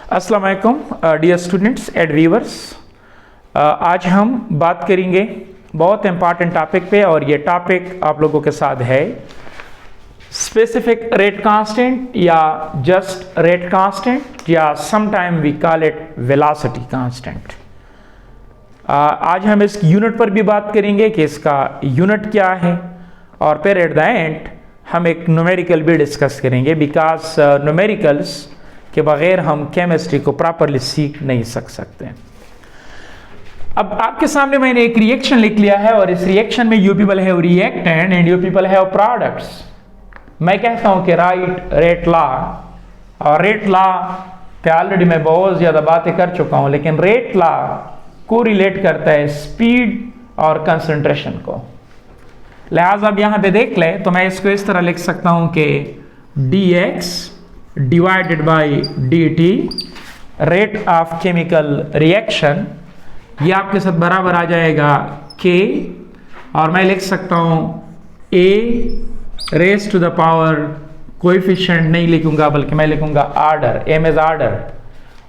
अस्सलाम वालेकुम dear students and viewers. आज हम बात करेंगे बहुत इम्पॉर्टेंट टॉपिक पे, और ये टॉपिक आप लोगों के साथ है स्पेसिफिक रेट कांस्टेंट या जस्ट रेट कांस्टेंट या sometime we call it velocity constant. आज हम इस यूनिट पर भी बात करेंगे कि इसका यूनिट क्या है, और फिर एट द एंड हम एक न्यूमेरिकल भी डिस्कस करेंगे, बिकॉज न्यूमेरिकल्स के बगैर हम केमिस्ट्री को प्रॉपरली सीख नहीं सकते। अब आपके सामने मैंने एक रिएक्शन लिख लिया है, और इस रिएक्शन में you people have reactant and you people have products. मैं कहता हूं कि राइट रेट लॉ, और रेट लॉ पे ऑलरेडी मैं बहुत ज्यादा बातें कर चुका हूं, लेकिन रेट लॉ को रिलेट करता है स्पीड और कंसंट्रेशन को। लिहाजा अब यहां पे देख ले तो मैं इसको इस तरह लिख सकता हूं कि dx divided by dt rate of chemical reaction, ये आपके साथ बराबर आ जाएगा k, और मैं लिख सकता हूं a raise to the power, coefficient नहीं लिखूंगा बल्कि मैं लिखूंगा ऑर्डर, m इज ऑर्डर।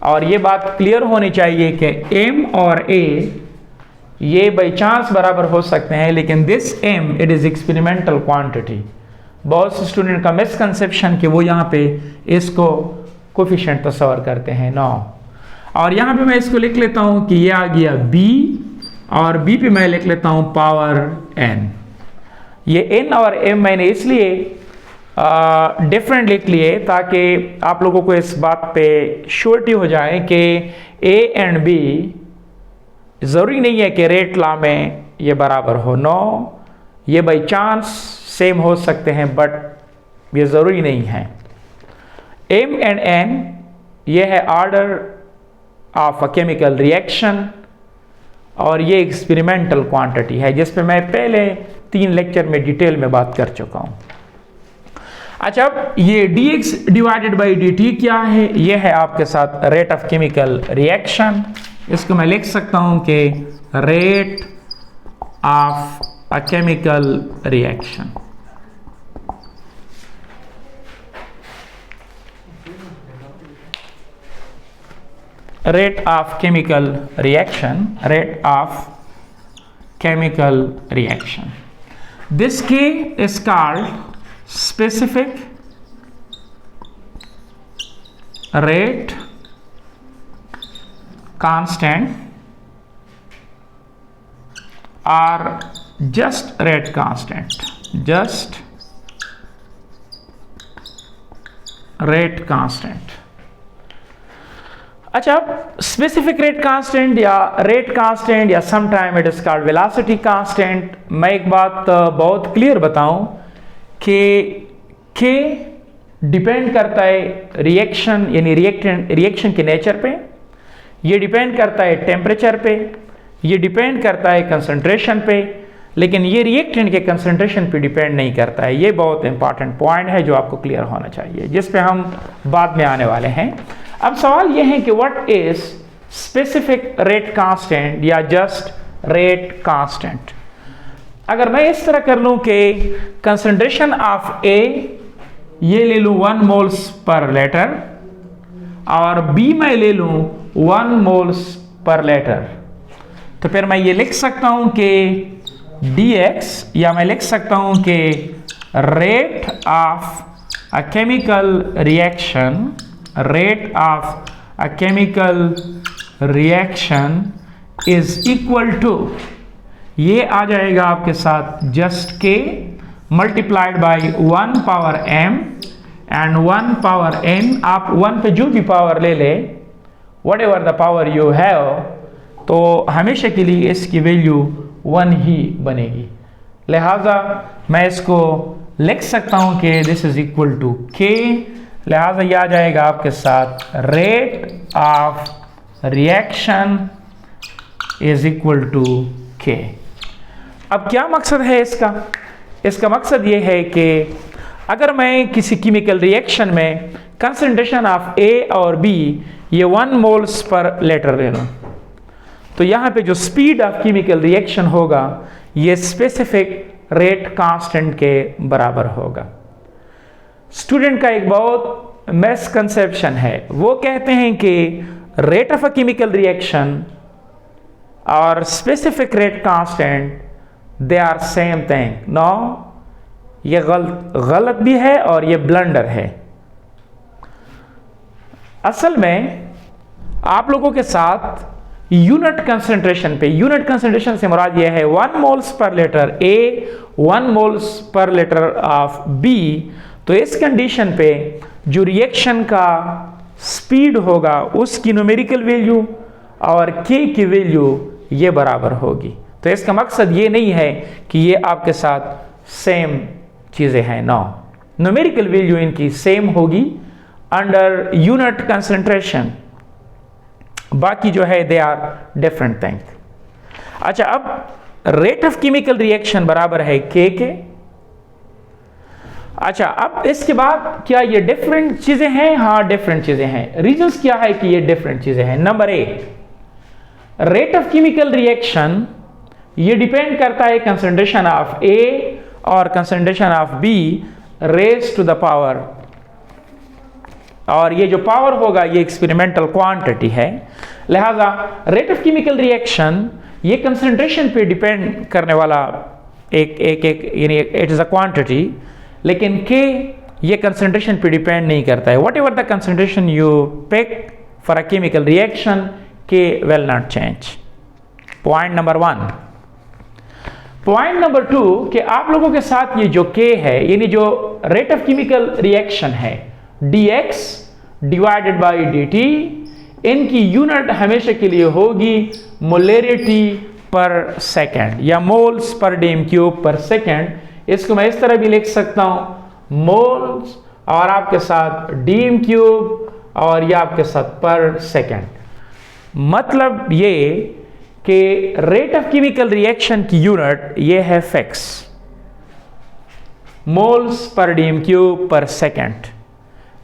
और ये बात क्लियर होनी चाहिए कि m और a ये बाई चांस बराबर हो सकते हैं, लेकिन this m it is experimental quantity. बहुत से स्टूडेंट का मिसकंसेप्शन कि वो यहाँ पे इसको कोफिशिएंट तस्वर करते हैं, नो। और यहाँ पे मैं इसको लिख लेता हूँ कि ये आ गया b, और b पे मैं लिख लेता हूँ पावर n। ये n और m मैंने इसलिए डिफरेंट लिख लिए ताकि आप लोगों को इस बात पे श्योरिटी हो जाए कि a एंड b ज़रूरी नहीं है कि रेट लॉ में ये बराबर हो, नो। ये बाई चांस सेम हो सकते हैं, बट ये ज़रूरी नहीं है। m एंड n ये है order of a chemical reaction, और ये एक्सपेरिमेंटल क्वांटिटी है जिस पे मैं पहले 3 लेक्चर में डिटेल में बात कर चुका हूँ। अच्छा, अब ये dx डिवाइडेड बाई dt क्या है? ये है आपके साथ रेट ऑफ केमिकल रिएक्शन। इसको मैं लिख सकता हूँ कि rate of a chemical reaction. Rate of chemical reaction, rate of chemical reaction. This K is called specific rate constant or just rate constant, just rate constant. अच्छा, specific rate constant या rate constant या sometime it is called velocity constant. मैं एक बात बहुत clear बताऊं कि K depend करता है रिएक्शन यानी रिएक्शन के नेचर पे, ये डिपेंड करता है टेम्परेचर पे, ये डिपेंड करता है कंसंट्रेशन पे, लेकिन ये रिएक्टेंट के कंसंट्रेशन पे डिपेंड नहीं करता है। ये बहुत इंपॉर्टेंट पॉइंट है जो आपको क्लियर होना चाहिए, जिस पे हम बाद में आने वाले हैं। अब सवाल यह है कि what is specific rate constant या जस्ट रेट कांस्टेंट। अगर मैं इस तरह कर लूं कि कंसंट्रेशन ऑफ A ये ले लूं 1 मोल्स पर लीटर, और B मैं ले लूं 1 मोल्स पर लीटर, तो फिर मैं ये लिख सकता हूं कि dx, या मैं लिख सकता हूं कि rate of a chemical reaction, rate of a chemical reaction is equal to, ये आ जाएगा आपके साथ just K multiplied by 1 power m and 1 power n। आप 1 पे जो भी पावर ले ले, whatever the power you have, तो हमेशा के लिए इसकी वैल्यू 1 ही बनेगी। लिहाजा मैं इसको लिख सकता हूं कि this is equal to K। लिहाजा यह आ जाएगा आपके साथ rate of reaction is equal to K। अब क्या मकसद है इसका? इसका मकसद ये है कि अगर मैं किसी केमिकल रिएक्शन में कंसंट्रेशन ऑफ A और B ये 1 मोल्स पर लीटर ले लूं, तो यहाँ पे जो स्पीड ऑफ केमिकल रिएक्शन होगा ये स्पेसिफिक रेट कांस्टेंट के बराबर होगा। स्टूडेंट का एक बहुत मिसकंसेप्शन है, वो कहते हैं कि rate of a chemical reaction और specific rate constant they are same thing. No, ये गलत भी है और ये ब्लंडर है। असल में आप लोगों के साथ यूनिट कंसंट्रेशन पे, यूनिट कंसंट्रेशन से मुराद ये है 1 moles per litre A, 1 moles per litre of B. तो इस कंडीशन पे जो रिएक्शन का स्पीड होगा उसकी न्यूमेरिकल वैल्यू और के की वैल्यू ये बराबर होगी। तो इसका मकसद ये नहीं है कि ये आपके साथ सेम चीजें हैं, नो, न्यूमेरिकल वैल्यू इनकी सेम होगी अंडर यूनिट कंसंट्रेशन, बाकी जो है दे आर डिफरेंट थिंग। अच्छा, अब रेट ऑफ केमिकल रिएक्शन बराबर है के। अच्छा, अब इसके बाद क्या ये डिफरेंट चीजें हैं? हाँ, डिफरेंट चीजें हैं। रीजंस क्या है कि ये डिफरेंट चीजें हैं? Number 1, rate of chemical reaction ये डिपेंड करता है कंसंट्रेशन ऑफ ए और concentration of B raise to the power, और ये जो पावर होगा ये एक्सपेरिमेंटल क्वांटिटी है। लिहाजा रेट ऑफ केमिकल रिएक्शन ये कंसंट्रेशन पे डिपेंड करने वाला एक यानी इट इज अ क्वांटिटी, लेकिन के ये कंसंट्रेशन पे डिपेंड नहीं करता है। Whatever the concentration you pick for a chemical reaction, k will not change. Point number 1। Point number 2 कि आप लोगों के साथ ये जो के है, यानी जो रेट ऑफ केमिकल रिएक्शन है dx डिवाइडेड बाई dt, इनकी यूनिट हमेशा के लिए होगी मोलरिटी पर सेकेंड या मोल्स पर डीएम क्यूब पर सेकेंड। इसको मैं इस तरह भी लिख सकता हूं, मोल्स और आपके साथ डीएम क्यूब और ये आपके साथ पर सेकेंड। मतलब ये कि रेट ऑफ केमिकल रिएक्शन की यूनिट ये है fix, moles per DM cube पर सेकेंड।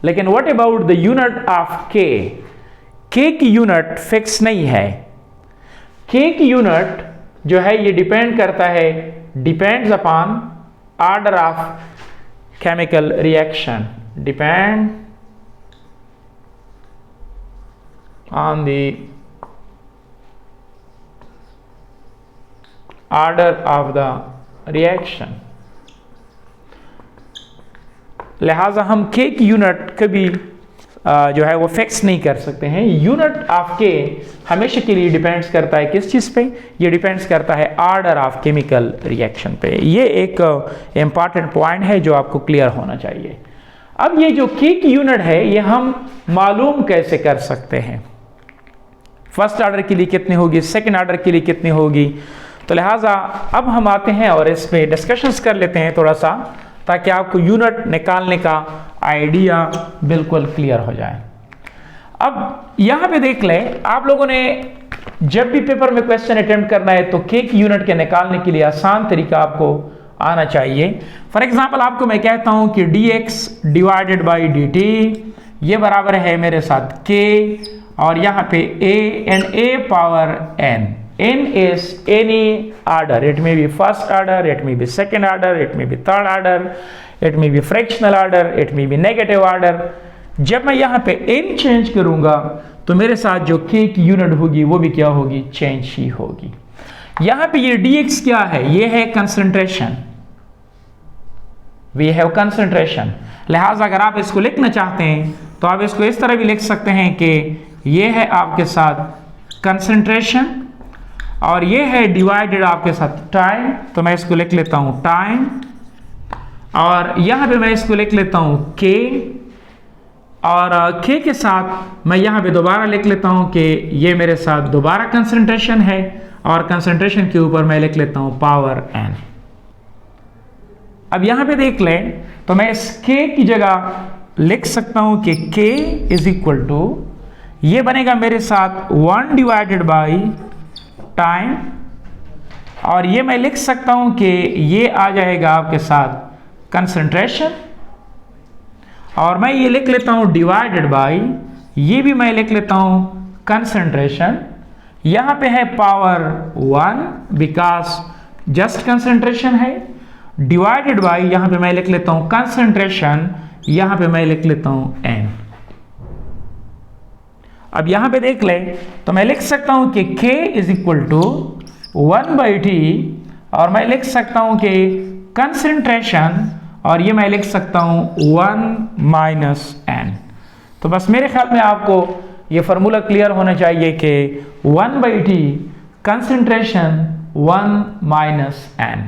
लेकिन what about the unit of के? के की यूनिट फिक्स नहीं है। के की यूनिट जो है ये डिपेंड करता है, depends upon order of chemical reaction, depend on the order of the reaction. लिहाजा हम के की यूनिट कभी जो है वो फिक्स नहीं कर सकते हैं। यूनिट ऑफ के हमेशा के लिए डिपेंड्स करता है किस चीज़ पे? ये डिपेंड्स करता है ऑर्डर ऑफ केमिकल रिएक्शन पे। ये एक इंपॉर्टेंट पॉइंट है जो आपको क्लियर होना चाहिए। अब ये जो के की यूनिट है ये हम मालूम कैसे कर सकते हैं? फर्स्ट ऑर्डर के लिए कितनी होगी, सेकेंड ऑर्डर के लिए कितनी होगी? तो लिहाजा अब हम आते हैं और इस पे डिस्कशंस कर लेते हैं थोड़ा सा, ताकि आपको यूनिट निकालने का आइडिया बिल्कुल क्लियर हो जाए। अब यहां पे देख लें, आप लोगों ने जब भी पेपर में क्वेश्चन अटेम्प्ट करना है तो के की यूनिट के निकालने के लिए आसान तरीका आपको आना चाहिए। फॉर एग्जांपल आपको मैं कहता हूं कि dx डिवाइडेड बाई dt ये बराबर है मेरे साथ k, और यहां पे a and a power n. n is any order, it may be first order, it may be second order, it may be third order, it may be fractional order, it may be negative order. जब मैं यहाँ पे n change करूंगा तो मेरे साथ जो k की यूनिट होगी वो भी क्या होगी? चेंज ही होगी। यहाँ पे ये dx क्या है? ये है कंसंट्रेशन, वी हैव कंसंट्रेशन। लिहाजा अगर आप इसको लिखना चाहते हैं तो आप इसको इस तरह भी लिख सकते हैं कि ये है आपके साथ कंसंट्रेशन और ये है डिवाइडेड आपके साथ टाइम। तो मैं इसको लिख लेता हूं टाइम, और यहां पे मैं इसको लिख लेता हूं के, और के के साथ मैं यहां पे दोबारा लिख लेता हूं कि ये मेरे साथ दोबारा कंसंट्रेशन है, और कंसंट्रेशन के ऊपर मैं लिख लेता हूं पावर n। अब यहां पे देख लें तो मैं इस के की जगह लिख सकता हूं कि k इज इक्वल टू ये बनेगा मेरे साथ 1 डिवाइडेड बाई टाइम, और ये मैं लिख सकता हूं कि ये आ जाएगा आपके साथ कंसंट्रेशन, और मैं ये लिख लेता हूं डिवाइडेड बाई, ये भी मैं लिख लेता हूं कंसंट्रेशन। यहां पे है पावर 1 बिकॉज जस्ट कंसंट्रेशन है, डिवाइडेड बाई यहां पे मैं लिख लेता हूं कंसंट्रेशन, यहां पे मैं लिख लेता हूं n। अब यहां पे देख ले तो मैं लिख सकता हूं कि k is equal to 1/t, और मैं लिख सकता हूं कि कंसंट्रेशन, और ये मैं लिख सकता हूं 1 - n। तो बस मेरे ख्याल में आपको ये फार्मूला क्लियर होना चाहिए कि 1/t कंसंट्रेशन 1 - n।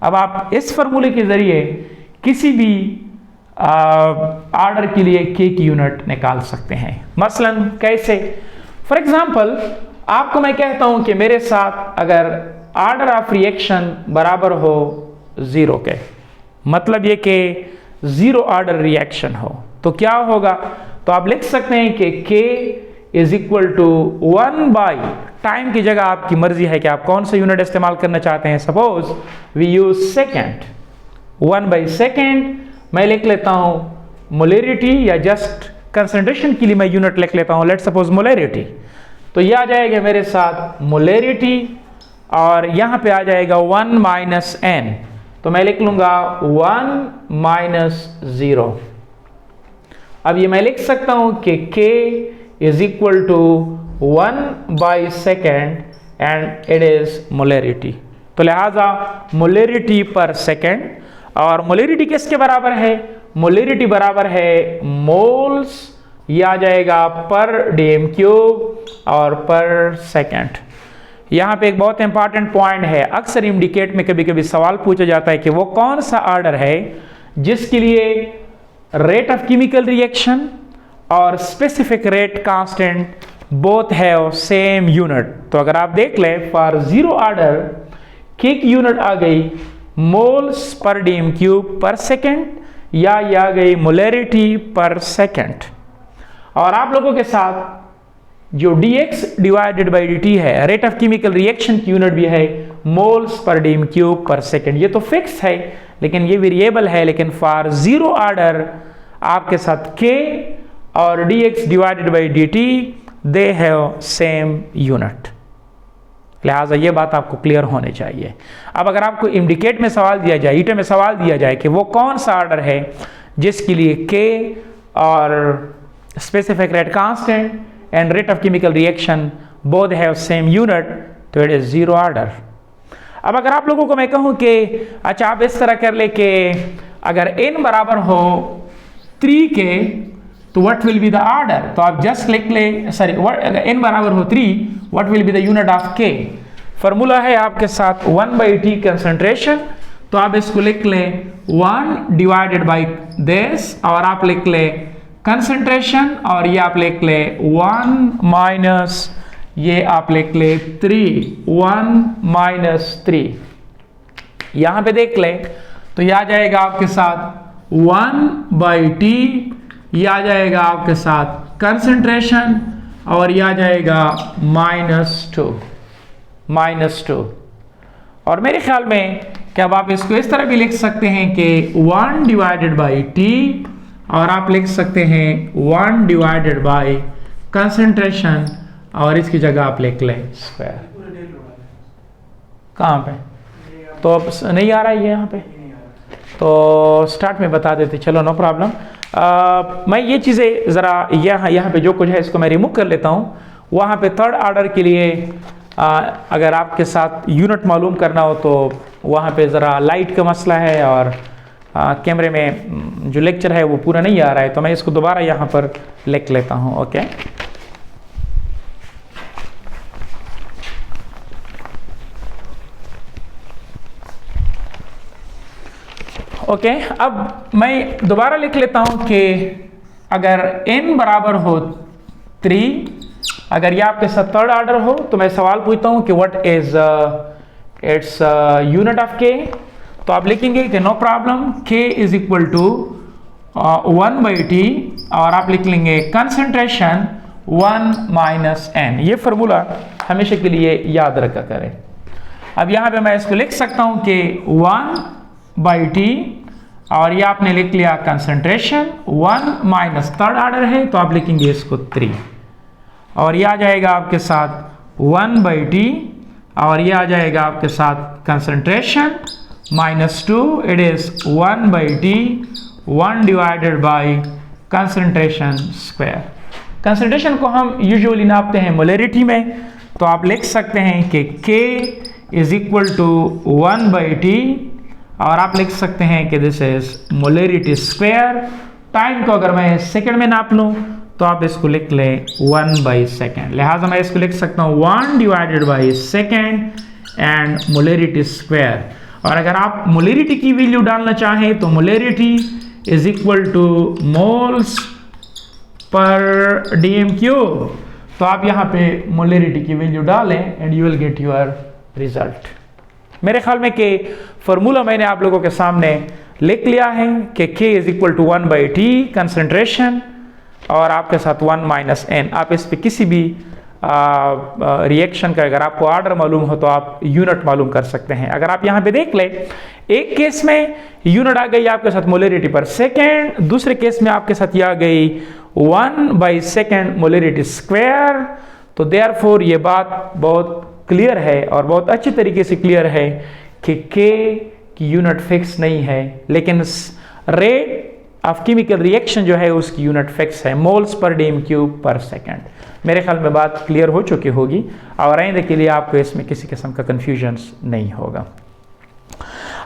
अब आप इस फार्मूले के जरिए किसी भी ऑर्डर के लिए k की यूनिट निकाल सकते हैं। मसलन कैसे? फॉर एग्जांपल आपको मैं कहता हूं कि मेरे साथ अगर ऑर्डर ऑफ रिएक्शन बराबर हो 0 के, मतलब ये कि 0 ऑर्डर रिएक्शन हो, तो क्या होगा? तो आप लिख सकते हैं कि k is equal to 1 time की जगह आपकी मर्जी है कि आप कौन सा यूनिट इस्तेमाल करना चाहते हैं। सपोज वी यूज सेकेंड, 1/सेकेंड मैं लिख लेता हूं मोलरिटी, या जस्ट कंसंट्रेशन के लिए मैं यूनिट लिख लेता हूं, लेट सपोज मोलरिटी। तो ये आ जाएगा मेरे साथ मोलरिटी, और यहां पे आ जाएगा 1 - n, तो मैं लिख लूंगा 1 - 0। अब ये मैं लिख सकता हूं कि k इज इक्वल टू 1/सेकेंड एंड इट इज मोलरिटी। तो लिहाजा मोलरिटी पर सेकेंड, और मोलरिटी किसके बराबर है? मोलरिटी बराबर है मोल्स, ये आ जाएगा पर dm³ और पर सेकेंड। यहाँ पे एक बहुत इंपॉर्टेंट पॉइंट है, अक्सर इंडिकेट में कभी कभी सवाल पूछा जाता है कि वो कौन सा ऑर्डर है जिसके लिए रेट ऑफ केमिकल रिएक्शन और specific rate constant both have same unit. तो अगर आप देख ले फॉर 0 ऑर्डर k की यूनिट आ गई मोल्स पर dm³ पर सेकेंड, या ये आ गई मोलरिटी पर सेकेंड। और आप लोगों के साथ जो dx/dt है, रेट ऑफ केमिकल रिएक्शन की यूनिट भी है मोल्स पर dm³ पर सेकेंड। ये तो फिक्स है लेकिन ये वेरिएबल है, लेकिन फॉर 0 ऑर्डर आपके साथ k और dx/dt they have same unit. लिहाजा ये बात आपको क्लियर होनी चाहिए। अब अगर आपको इंडिकेट में सवाल दिया जाए, ईटे में सवाल दिया जाए कि वो कौन सा ऑर्डर है जिसके लिए k और specific rate constant and rate of chemical reaction both have same unit, तो इट इज 0 ऑर्डर। अब अगर आप लोगों को मैं कहूं कि अच्छा आप इस तरह कर ले कि अगर n बराबर हो 3 के, तो what will be the order? तो आप जस्ट लिख ले, सॉरी अगर n बराबर हो 3, what will be the unit of k? Formula है आपके साथ 1/t कंसंट्रेशन, तो आप इसको लिख ले 1 / दिस, और आप लिख ले कंसंट्रेशन, और ये आप लिख ले 1 - ये आप लिख ले 3, 1 - 3। यहां पे देख ले तो ये आ जाएगा आपके साथ 1/t, ये आ जाएगा आपके साथ कंसंट्रेशन, और ये आ जाएगा -2। और मेरे ख्याल में कि अब आप इसको इस तरह भी लिख सकते हैं कि 1/t, और आप लिख सकते हैं 1/ कंसंट्रेशन, और इसकी जगह आप लिख लें स्क्वायर। कहाँ पे? तो अब नहीं आ रहा है ये यहाँ पे, तो स्टार्ट में बता देते, चलो नो प्रॉब्लम। मैं ये चीज़ें ज़रा यहाँ पे जो कुछ है इसको मैं रिमूव कर लेता हूँ। वहाँ पे 3rd ऑर्डर के लिए अगर आपके साथ यूनिट मालूम करना हो तो वहाँ पे ज़रा लाइट का मसला है, और कैमरे में जो लेक्चर है वो पूरा नहीं आ रहा है, तो मैं इसको दोबारा यहाँ पर लिख लेता हूँ। ओके, ओके अब मैं दोबारा लिख लेता हूं कि अगर n बराबर हो 3, अगर ये आपके साथ 3rd ऑर्डर हो, तो मैं सवाल पूछता हूं कि what is its unit of k। तो आप लिखेंगे कि no problem, k is equal to 1/t, और आप लिख लेंगे कंसंट्रेशन 1 - n। ये फार्मूला हमेशा के लिए याद रखा करें। अब यहाँ पे मैं इसको लिख सकता हूँ कि 1/t, और ये आपने लिख लिया कंसंट्रेशन 1 - 3rd ऑर्डर है, तो आप लिखेंगे इसको 3, और ये आ जाएगा आपके साथ 1/t, और ये आ जाएगा आपके साथ concentration -2, it is 1/t, 1 divided by concentration square. Concentration को हम यूजुअली नापते हैं मोलरिटी में, तो आप लिख सकते हैं कि K is equal to 1/T, और आप लिख सकते हैं कि this is molarity square. Time को अगर मैं सेकंड में नाप लूँ तो आप इसको लिख लें 1/सेकेंड, लिहाजा मैं इसको लिख सकता हूँ 1 divided by second and molarity square. और अगर आप मोलरिटी की वैल्यू डालना चाहें तो molarity is equal two moles per dm cube, तो आप यहाँ पे मोलरिटी की वैल्यू डालें and you will get your result. मेरे ख्याल में कि फॉर्मूला मैंने आप लोगों के सामने लिख लिया है कि K is equal to 1/T concentration और आपके साथ 1 - n। आप इस पे किसी भी रिएक्शन का अगर आपको ऑर्डर मालूम हो तो आप यूनिट मालूम कर सकते हैं। अगर आप यहाँ पे देख लें, एक केस में यूनिट आ गई आपके साथ मोलरिटी पर सेकेंड, दूसरे केस में आपके साथ ये आ गई 1/सेकेंड मोलरिटी स्क्वायर। तो देयरफॉर ये बात बहुत क्लियर है और बहुत अच्छी तरीके से क्लियर है कि K की यूनिट फिक्स नहीं है, लेकिन रेट ऑफ केमिकल रिएक्शन जो है उसकी यूनिट फिक्स है, मोल्स पर dm क्यूब पर सेकेंड। मेरे ख्याल में बात क्लियर हो चुकी होगी और आइंदे के लिए आपको इसमें किसी किस्म का कन्फ्यूजन नहीं होगा।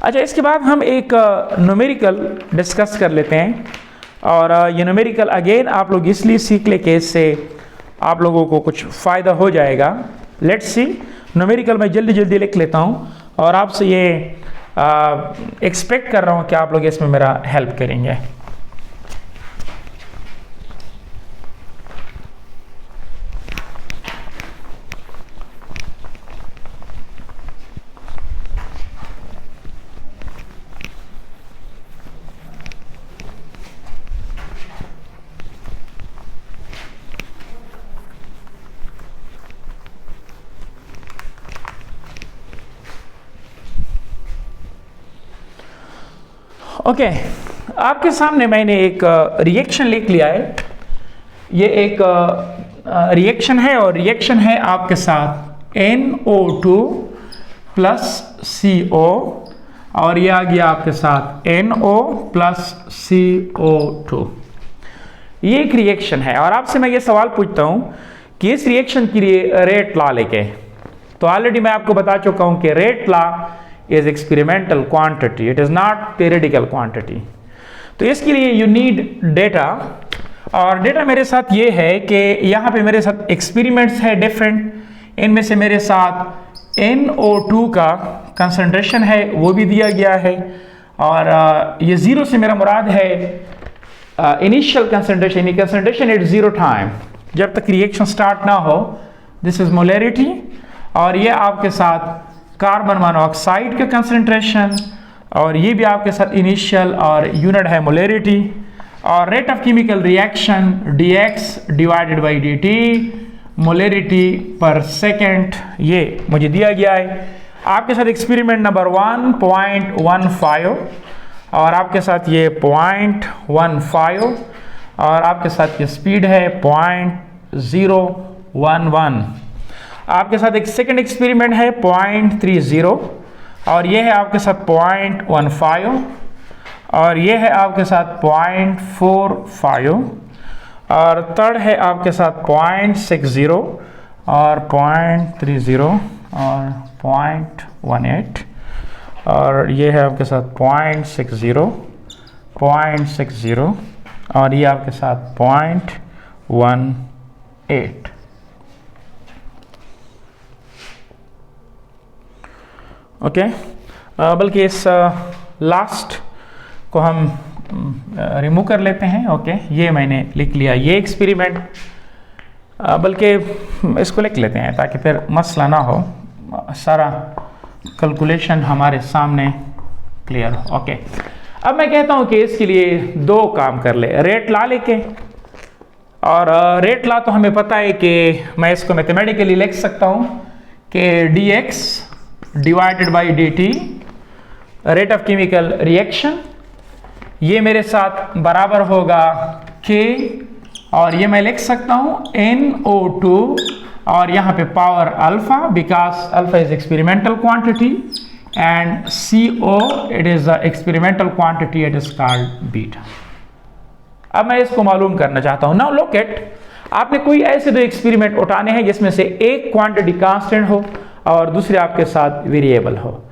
अच्छा, इसके बाद हम एक न्यूमेरिकल डिस्कस कर लेते हैं, और ये न्यूमेरिकल अगेन आप लोग इसलिए सीख ले कि इससे आप लोगों को कुछ फ़ायदा हो जाएगा। लेट्स सी, न्यूमेरिकल मैं जल्दी जल्दी लिख लेता हूँ और आपसे ये एक्सपेक्ट कर रहा हूँ कि आप लोग इसमें मेरा हेल्प करेंगे। ओके, आपके सामने मैंने एक रिएक्शन लिख लिया है। ये एक रिएक्शन है और रिएक्शन है आपके साथ NO2 प्लस CO, और ये आ गया आपके साथ NO प्लस CO2। ये एक रिएक्शन है और आपसे मैं ये सवाल पूछता हूँ कि इस रिएक्शन के लिए रेट लॉ लेके, तो ऑलरेडी मैं आपको बता चुका हूँ कि rate law is experimental quantity, it is not theoretical quantity। तो इसके लिए you need data, और डेटा मेरे साथ ये है कि यहाँ पे मेरे साथ एक्सपेरिमेंट्स है डिफरेंट, इनमें से मेरे साथ NO2 का कंसंट्रेशन है वो भी दिया गया है, और ये जीरो से मेरा मुराद है initial concentration, concentration at zero time, जब तक रिएक्शन स्टार्ट ना हो, दिस इज मोलरिटी। और ये आपके साथ कार्बन मोनोऑक्साइड का कंसंट्रेशन, और ये भी आपके साथ इनिशियल और यूनिट है मोलरिटी, और rate of chemical reaction dx divided by dt molarity पर सेकेंड, ये मुझे दिया गया है। आपके साथ एक्सपेरिमेंट नंबर 1.15, और आपके साथ ये 0.15, और आपके साथ ये स्पीड है 0.011। आपके साथ एक सेकंड एक्सपेरिमेंट है 0.30, और ये है आपके साथ 0.15, और ये है आपके साथ 0.45, और थर्ड है आपके साथ 0.60 और 0.30 और 0.18, और ये है आपके साथ 0.60 और ये आपके साथ 0.18। ओके, बल्कि इस लास्ट को हम रिमूव कर लेते हैं। ओके, ये मैंने लिख लिया ये एक्सपेरिमेंट, बल्कि इसको लिख लेते हैं ताकि फिर मसला ना हो, सारा कैलकुलेशन हमारे सामने क्लियर हो। ओके, अब मैं कहता हूँ कि इसके लिए दो काम कर ले, रेट लॉ लेके, और रेट लॉ तो हमें पता है कि मैं इसको मैथमेटिकली लिख सकता हूँ कि dx divided by dt rate of chemical reaction, ये मेरे साथ बराबर होगा K, और ये मैं लिख सकता हूँ NO2 और यहाँ पे power alpha, because alpha is experimental quantity, and CO, it is the experimental quantity, it is called beta. अब मैं इसको मालूम करना चाहता हूं. नाउ लुक एट, आपने कोई ऐसे दो एक्सपेरिमेंट उठाने हैं जिसमें से एक क्वांटिटी कांस्टेंट हो और दूसरे आपके साथ वेरिएबल हो.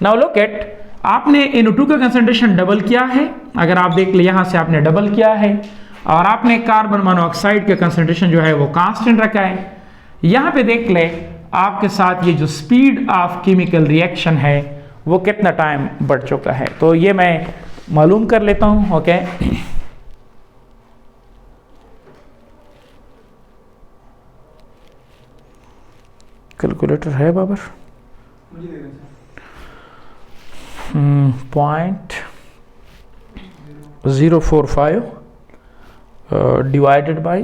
नाउ लुक एट, आपने NO2 का कंसंट्रेशन डबल किया है. अगर आप देख ले यहां से आपने डबल किया है और आपने कार्बन मोनोऑक्साइड का कंसंट्रेशन जो है वो कांस्टेंट रखा है. यहां पे देख ले आपके साथ ये जो स्पीड ऑफ केमिकल रिएक्शन है वो कितना टाइम बढ़ चुका है. तो ये मैं मालूम कर लेता हूं. ओके, कैलकुलेटर है बाबर? 0.045 divided by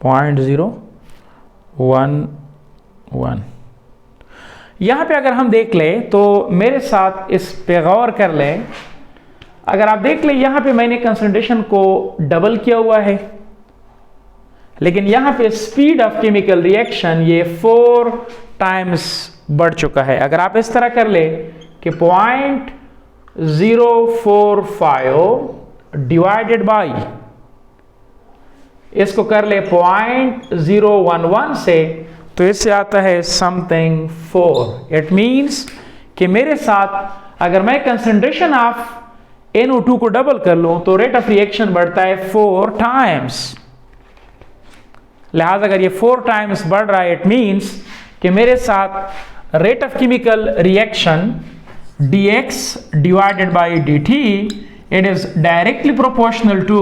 0.011. यहाँ पे अगर हम देख लें तो मेरे साथ इस पे गौर कर लें. अगर आप देख लें यहाँ पे मैंने कंसंट्रेशन को डबल किया हुआ है, लेकिन यहाँ पे स्पीड ऑफ केमिकल रिएक्शन ये 4 टाइम्स बढ़ चुका है. अगर आप इस तरह कर ले कि 0.045 डिवाइडेड बाई, इसको कर ले 0.011 से, तो इससे आता है समथिंग 4. इट मींस कि मेरे साथ अगर मैं कंसंट्रेशन ऑफ NO2 को डबल कर लूं तो रेट ऑफ रिएक्शन बढ़ता है 4 टाइम्स. लिहाजा अगर ये 4 टाइम्स बढ़ रहा है, इट मींस कि मेरे साथ rate of chemical reaction dx divided by dt, it is directly proportional to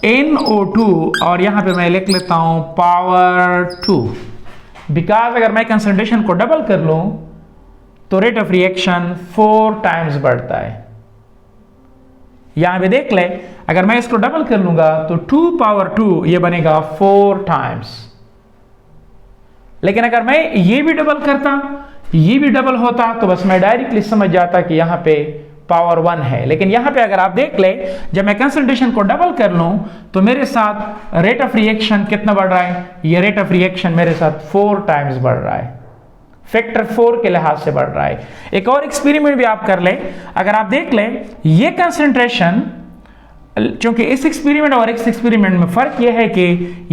NO2 और यहां पे मैं लिख लेता हूं पावर 2. बिकॉज अगर मैं कंसंट्रेशन को डबल कर लूं तो रेट ऑफ रिएक्शन 4 टाइम्स बढ़ता है. यहां पे देख ले, अगर मैं इसको डबल कर लूंगा तो 2 पावर 2 ये बनेगा 4 टाइम्स. लेकिन अगर मैं ये भी डबल करता, ये भी डबल होता, तो बस मैं डायरेक्टली समझ जाता कि यहां पे पावर 1 है. लेकिन यहां पे अगर आप देख ले, जब मैं कंसंट्रेशन को डबल कर लूं तो मेरे साथ रेट ऑफ रिएक्शन कितना बढ़ रहा है? ये रेट ऑफ रिएक्शन मेरे साथ 4 टाइम्स बढ़ रहा है. फैक्टर 4 के लिहाज से बढ़ रहा है. एक और एक्सपेरिमेंट भी आप कर ले. अगर आप देख ले, ये कंसंट्रेशन, क्योंकि इस एक्सपेरिमेंट और इस एक्सपेरिमेंट में फर्क यह है कि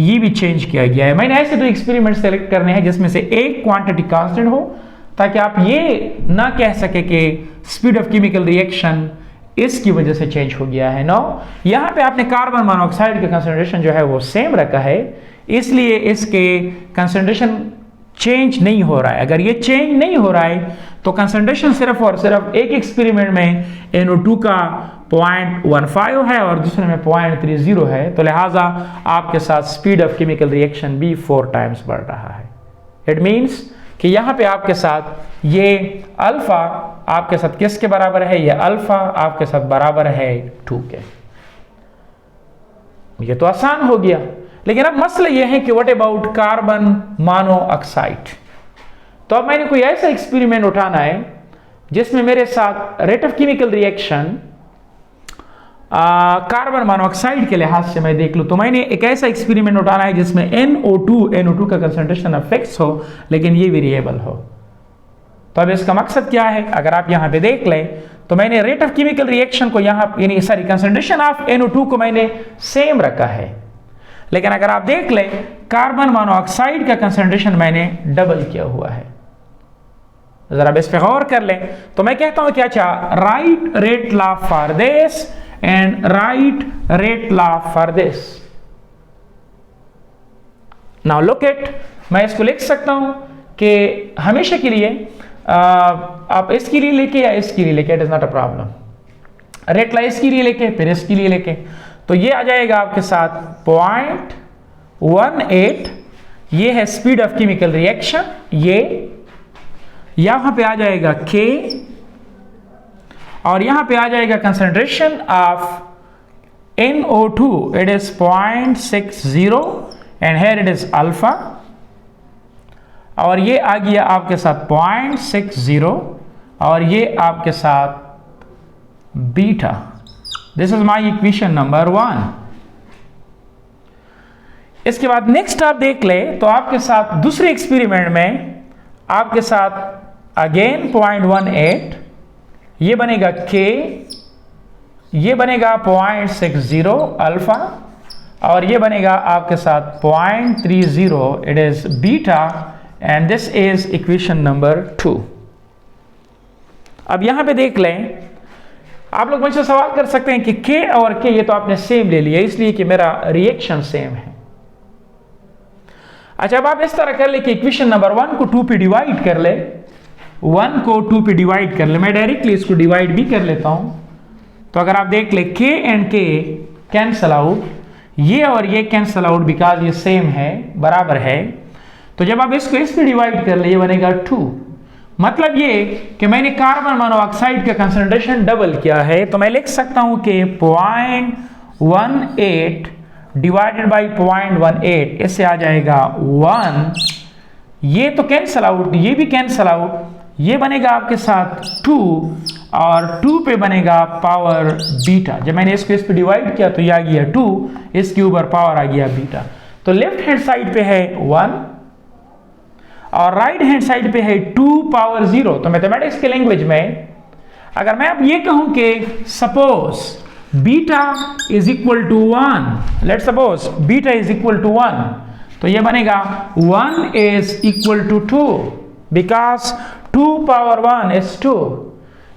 ये भी चेंज किया गया है. मैंने ऐसे दो एक्सपेरिमेंट सेलेक्ट करने हैं जिसमें से एक क्वांटिटी कांस्टेंट हो, ताकि आप ये ना कह सके कि स्पीड ऑफ केमिकल रिएक्शन इसकी वजह से चेंज हो गया है. नो, यहाँ पे आपने कार्बन मोनोऑक्साइड का कंसंट्रेशन जो है वो सेम रखा है, इसलिए इसके कंसंट्रेशन चेंज नहीं हो रहा है. अगर ये चेंज नहीं हो रहा है तो कंसंट्रेशन सिर्फ और सिर्फ एक एक्सपेरिमेंट में NO2 का 0.15 है और दूसरे में 0.30 है. तो लिहाजा आपके साथ स्पीड ऑफ केमिकल रिएक्शन भी 4 टाइम्स बढ़ रहा है. इट मींस कि यहां पे आपके साथ ये अल्फा आपके साथ किसके बराबर है? ये अल्फा आपके साथ बराबर है 2 के. ये तो आसान हो गया. लेकिन अब मसला यह है कि व्हाट अबाउट कार्बन मोनोऑक्साइड. तो अब मैंने कोई ऐसा एक्सपेरिमेंट उठाना है जिसमें मेरे साथ rate of chemical reaction carbon monoxide के लिहाज से मैं देख लूं. तो मैंने एक ऐसा एक्सपेरिमेंट उठाना है जिसमें NO2 का कंसंट्रेशन फिक्स हो, लेकिन ये वेरिएबल हो. तो अब इसका मकसद क्या है? अगर आप यहां पे देख लें तो मैंने रेट ऑफ केमिकल रिएक्शन को यहां, यानी सॉरी, कंसंट्रेशन ऑफ NO2 को मैंने सेम रखा है, लेकिन अगर आप देख लें कार्बन मोनोऑक्साइड का कंसंट्रेशन मैंने डबल किया हुआ है. जरा इस पे गौर कर लें. तो मैं कहता हूं क्या right rate law for this and right rate law for this. Now look at, मैं इसको लिख सकता हूं कि हमेशा के लिए आप इसके लिए लेके या इसके लिए लेके, it is not a problem. Rate law इसके लिए लेके फिर इसके लिए लेके, तो ये आ जाएगा आपके साथ 0.18. ये है स्पीड ऑफ केमिकल रिएक्शन. ये यहां पे आ जाएगा K और यहां पे आ जाएगा concentration of NO2, it is 0.60 and here it is alpha, और ये आ गया आपके साथ 0.60 और ये आपके साथ beta. This is my equation number 1. इसके बाद नेक्स्ट आप देख ले तो आपके साथ दूसरे एक्सपेरिमेंट में आपके साथ अगेन 0.18 ये बनेगा K, ये बनेगा 0.60 अल्फा, और ये बनेगा आपके साथ 0.30, it is beta, and this is equation number 2। अब यहां पे देख लें, आप लोग मुझसे सवाल कर सकते हैं कि K और K ये तो आपने सेम ले लिया इसलिए कि मेरा रिएक्शन सेम है। अच्छा, अब आप इस तरह कर ले कि इक्वेशन नंबर 1 को 2 पे डिवाइड कर ले, 1 को 2 पे डिवाइड कर ले। मैं डायरेक्टली इसको डिवाइड भी कर लेता हूं। तो अगर आप देख ले K and K cancel out, ये और ये कैंसल आउट बिकॉज ये सेम है, बराबर है। तो जब आप इसको इस पे डिवाइड कर ले, ये बनेगा 2। मतलब ये कि मैंने कार्बन मोनोऑक्साइड का कंसंट्रेशन डबल किया है, तो मैं लिख सकता हूं कि 0.18 डिवाइडेड बाई 0.18, इससे आ जाएगा 1। ये तो कैंसल आउट, ये भी कैंसल आउट, ये बनेगा आपके साथ 2, और 2 पे बनेगा पावर बीटा। जब मैंने इसको इस पे डिवाइड किया तो ये आ गया 2, इसके ऊपर पावर आ गया बीटा। तो लेफ्ट हैंड साइड पे है 1 और राइट हैंड साइड पे है 2 पावर 0। तो मैथमेटिक्स के लैंग्वेज में अगर मैं अब ये कहूं कि suppose beta is equal to 1, let suppose beta is equal to 1, तो ये बनेगा 1 is equal to 2 because 2 power 1 is 2।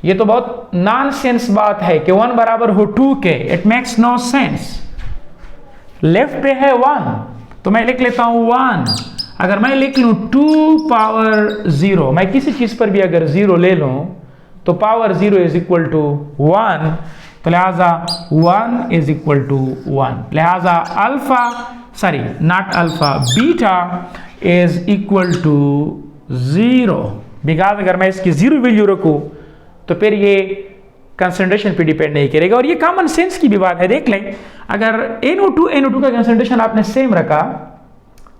ये तो बहुत नॉनसेंस बात है कि 1 बराबर हो 2 के, it makes no sense. Left पे है 1, तो मैं लिख लेता हूं 1। अगर मैं लिख लूं 2 पावर 0, मैं किसी चीज पर भी अगर 0 ले लूं तो पावर 0 इज इक्वल टू 1, तो लिहाजा 1 इज इक्वल टू 1। लिहाजा alpha, sorry not alpha, beta is equal to 0 because अगर मैं इसकी 0 वैल्यू रखूं तो फिर ये कंसंट्रेशन पे डिपेंड नहीं करेगा। और ये कॉमन सेंस की भी बात है। देख लें, अगर NO2 का कंसंट्रेशन आपने सेम रखा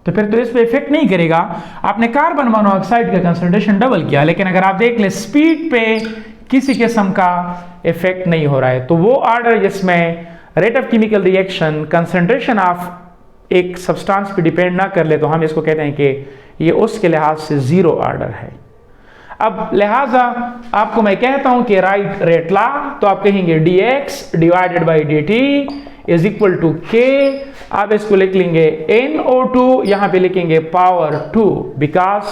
तो फिर तो इस पे इफेक्ट नहीं करेगा। आपने कार्बन मोनोऑक्साइड का कंसंट्रेशन डबल किया, लेकिन अगर आप देख ले स्पीड पे किसी किस्म का इफेक्ट नहीं हो रहा है। तो वो ऑर्डर जिसमें rate of chemical reaction concentration of एक सब्सटेंस पे डिपेंड ना कर ले, तो हम इसको कहते हैं कि ये उसके लिहाज से 0 ऑर्डर है। अब लिहाजा आपको मैं कहता हूं कि राइट रेट लॉ, तो आप कहेंगे dx divided by dt is equal to k। आप इसको लिख लेंगे NO2, यहां पे लिखेंगे पावर 2 बिकॉज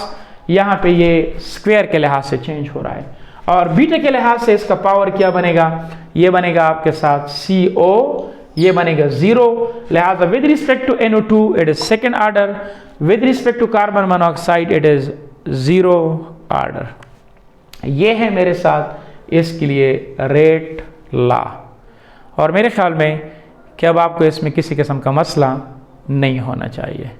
यहां पे ये स्क्वायर के लिहाज से चेंज हो रहा है, और बीटा के लिहाज से इसका पावर क्या बनेगा, ये बनेगा आपके साथ CO, ये बनेगा 0। लिहाजा with respect to NO2 it is second order, with respect to carbon monoxide it is 0 order. ये है मेरे साथ इसके लिए रेट लॉ, और मेरे ख्याल में कि अब आपको इसमें किसी किस्म का मसला नहीं होना चाहिए।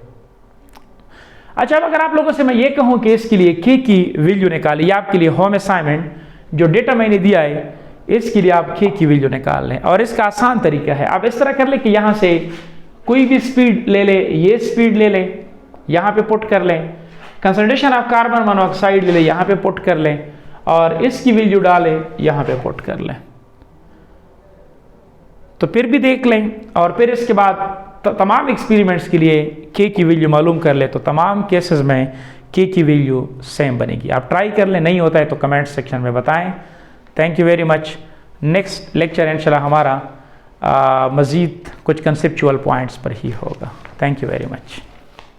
अच्छा, अब अगर आप लोगों से मैं ये कहूं कि इसके लिए K की वैल्यू निकालिए, आपके लिए होम असाइनमेंट जो डेटा मैंने दिया है इसके लिए आप K की वैल्यू निकाल लें, और इसका आसान तरीका है। आप इस तरह कर ले कि यहां से कोई भी स्पीड ले ले, ये स्पीड ले ले, यहां पे पुट कर लें, कंसंट्रेशन ऑफ कार्बन मोनोऑक्साइड ले ले, यहां पे पुट कर लें, और इसकी वैल्यू डालें, यहां पे पुट कर लें, तो फिर भी देख लें, और फिर इसके बाद तमाम एक्सपेरिमेंट्स के लिए K की वैल्यू मालूम कर ले, तो तमाम केसेस में K की वैल्यू सेम बनेगी। आप ट्राई कर लें, नहीं होता है तो कमेंट सेक्शन में बताएं। Thank you very much. Next lecture इंशाल्लाह हमारा मज़ीद कुछ कंसेप्चुअल पॉइंट्स पर ही होगा। Thank you very much.